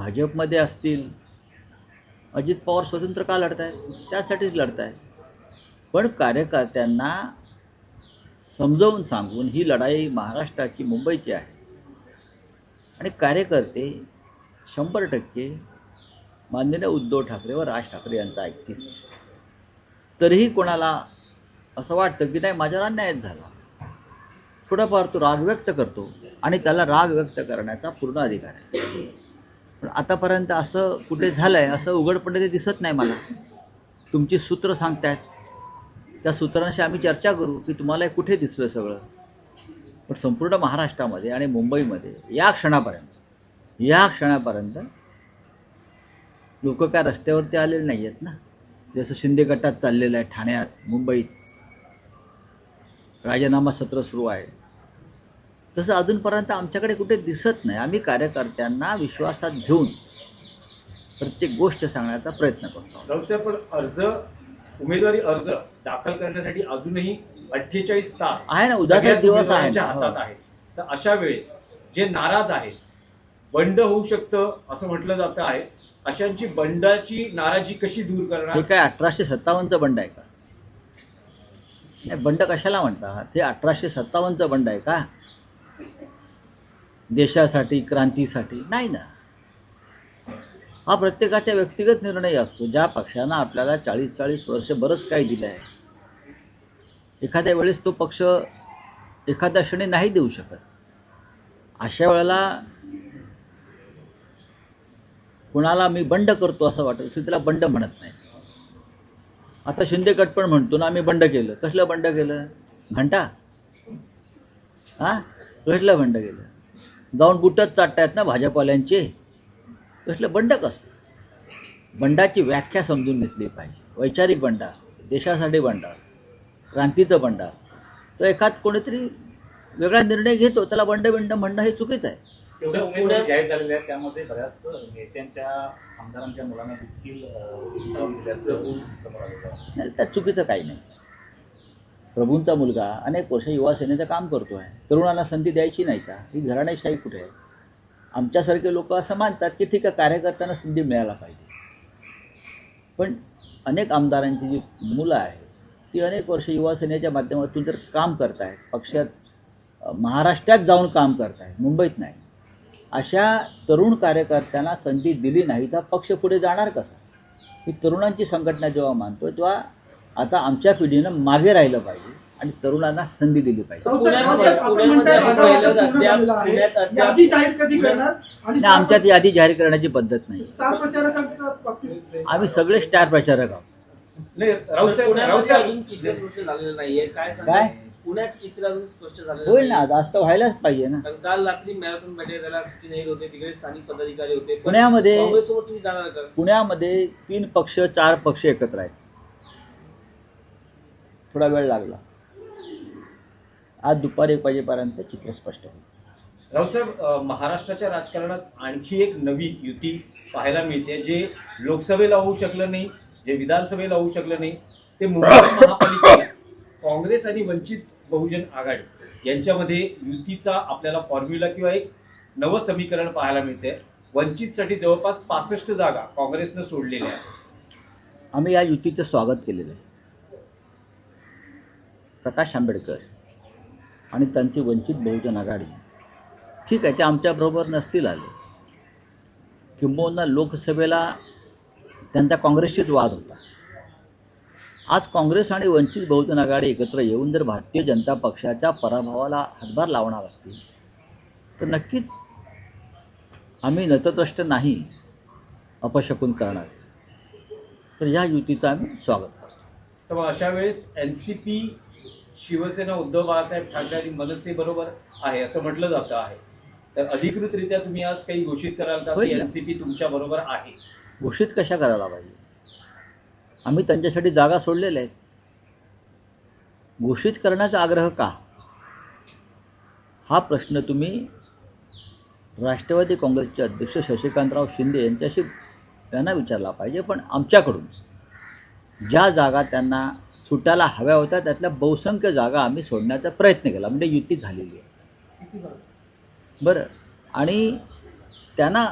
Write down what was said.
भाजपमध्ये असतील, अजित पवार स्वतंत्र का लढत आहेत? त्यासाठीच लढत आहेत. पण कार्यकर्त्यांना समजावून सांगून ही लढाई महाराष्ट्राची, मुंबईची आहे आणि कार्यकर्ते 100% माननीय उद्धव ठाकरे व राज ठाकरे यांचं ऐकतील. तरीही कोणाला असं वाटतं की नाही माझ्यावर अन्यायच झाला, थोडाफार तो राग व्यक्त करतो आणि त्याला राग व्यक्त करण्याचा पूर्ण अधिकार आहे. पण आतापर्यंत असं कुठे झालं आहे असं उघडपणे ते दिसत नाही मला. तुमची सूत्र सांगतायत, त्या सूत्रांशी आम्ही चर्चा करू की तुम्हाला कुठे दिसलं सगळं. पण संपूर्ण महाराष्ट्रामध्ये आणि मुंबईमध्ये या क्षणापर्यंत लोक काय रस्त्यावरती आलेले नाही आहेत ना. जसं शिंदे गटात चाललेलं आहे, ठाण्यात, मुंबईत राजीनामा सत्र सुरू आहे, तसं अजूनपर्यंत आमच्याकडे कुठे दिसत नाही. आम्ही कार्यकर्त्यांना विश्वासात घेऊन प्रत्येक गोष्ट सांगण्याचा प्रयत्न करतो. राऊत साहेब, पण उमेदवारी अर्ज दाखल करण्यासाठी अजूनही 48 तास आहे ना, उद्याचा दिवस आहे हातात आहेत. तर अशा वेळेस जे नाराज आहेत, बंड होऊ शकतं असं म्हटलं जातं आहे, अशांची बंडाची नाराजी कशी दूर करणार? हे काय 1857चं बंड आहे का? नाही, बंड कशाला म्हणतात? हे 1857चं बंड आहे का? देशासाठी, क्रांतीसाठी नाही ना. हा प्रत्येकाचा व्यक्तिगत निर्णय असतो. ज्या पक्षानं आपल्याला 40 वर्ष बरंच काही दिलं आहे, एखाद्या वेळेस तो पक्ष एखाद्या क्षणी नाही देऊ शकत. अशा वेळेला कुणाला मी बंड करतो असं वाटत असेल त्याला बंड म्हणत नाही. आता शिंदे गट पण म्हणतो ना आम्ही बंड केलं. कसलं बंड केलं? घंटा कसलं बंड केलं? जाऊन बुटच चाटतायत ना भाजपवाल्यांचे. कसलं बंड कसं? बंडाची व्याख्या समजून घेतली पाहिजे. वैचारिक बंड असतं, देशासाठी बंड असतं, क्रांतीचं बंड असतं. तर एखाद कोणीतरी वेगळा निर्णय घेतो त्याला बंड म्हणणं हे चुकीचं आहे. उमेदवारी जाहीर झालेले आहेत, त्यामध्ये बऱ्याच नेत्यांच्या, आमदारांच्या मुलांना देखील समोर आलं. त्यात चुकीचं काही नाही. प्रभूंचा मुलगा अनेक वर्ष युवा सेनेचं काम करतो आहे. तरुणांना संधी द्यायची नाही का? ही घराणेशाही कुठे आहे? आमच्यासारखे लोक असं मानतात की ठीक आहे, कार्यकर्त्यांना संधी मिळायला पाहिजे. पण अनेक आमदारांची जी मुलं आहेत ती अनेक वर्ष युवा सेनेच्या माध्यमातून जर काम करत आहेत, पक्षात महाराष्ट्रात जाऊन काम करत आहेत, मुंबईत नाही, अशा तरुण कार्यकर्त्यांना संधी दिली नाही तर पक्ष पुढे जाणार कसा? ही तरुणांची संघटना जेव्हा मानतो तेव्हा आता आमच्या पिढीनं मागे राहिलं पाहिजे आणि तरुणांना संधी दिली पाहिजे. आमच्यात यादी जाहीर करण्याची पद्धत नाही. आम्ही सगळे स्टार प्रचारक आहोत. काय पुण्यात चित्र अजून स्पष्ट झालं होईल ना, जास्त व्हायलाच पाहिजे ना. काल रात्री मॅरेथॉन बैठकीला नाही होते, तिकडे स्थानिक पदाधिकारी होते. पुण्यामध्ये काँग्रेससोबत तुम्ही जाणार का? पुण्यामध्ये 3 पक्ष 4 पक्ष एकत्र आहेत. थोडा वेळ लागला. आज दुपारी 1 वाजेपर्यंत चित्र स्पष्ट होईल. राऊत साहेब, महाराष्ट्राच्या राजकारणात आणखी एक नवी युती पाहायला मिळते. जे लोकसभेला होऊ शकलं नाही, जे विधानसभेला होऊ शकलं नाही, ते मुंबई महापालिकेला काँग्रेस आणि वंचित बहुजन आघाडी यांच्यामध्ये युतीचा आपल्याला फॉर्म्युला किंवा एक नवं समीकरण पाहायला मिळते. वंचितसाठी जवळपास 65 जागा काँग्रेसनं सोडलेल्या आहेत. आम्ही या युतीचं स्वागत केलेलं आहे. प्रकाश आंबेडकर आणि त्यांची वंचित बहुजन आघाडी ठीक आहे, ते आमच्याबरोबर नसतील आले, किंबहुना लोकसभेला त्यांचा काँग्रेसशीच वाद होता. आज काँग्रेस आणि वंचित बहुजन आघाडी एकत्र येऊन जर भारतीय जनता पक्षाच्या पराभवाला हातभार लावणार असतील तर नक्कीच आम्ही नतद्रष्ट नाही, अपशकुन करणार. तर या युतीचं आम्ही स्वागत करतो. तर मग अशा वेळेस एनसीपी, शिवसेना, उद्धव बाळासाहेब ठाकरे आणि मनसे बरोबर आहे असं म्हटलं जातं आहे. तर अधिकृतरित्या तुम्ही आज काही घोषित कराल का की एनसीपी तुमच्या बरोबर आहे? घोषित कशा करायला पाहिजे? आम्ही त्यांच्यासाठी जागा सोडलेल्या आहेत. घोषित करण्याचा आग्रह का? हा प्रश्न तुम्ही राष्ट्रवादी काँग्रेसचे अध्यक्ष शशिकांतराव शिंदे यांना विचारला पाहिजे. पण आमच्याकडून ज्या जागा त्यांना सुटायला हव्या होत्या त्यातल्या बहुसंख्य जागा आम्ही सोडण्याचा प्रयत्न केला, म्हणजे युती झालेली आहे. बरं, आणि त्यांना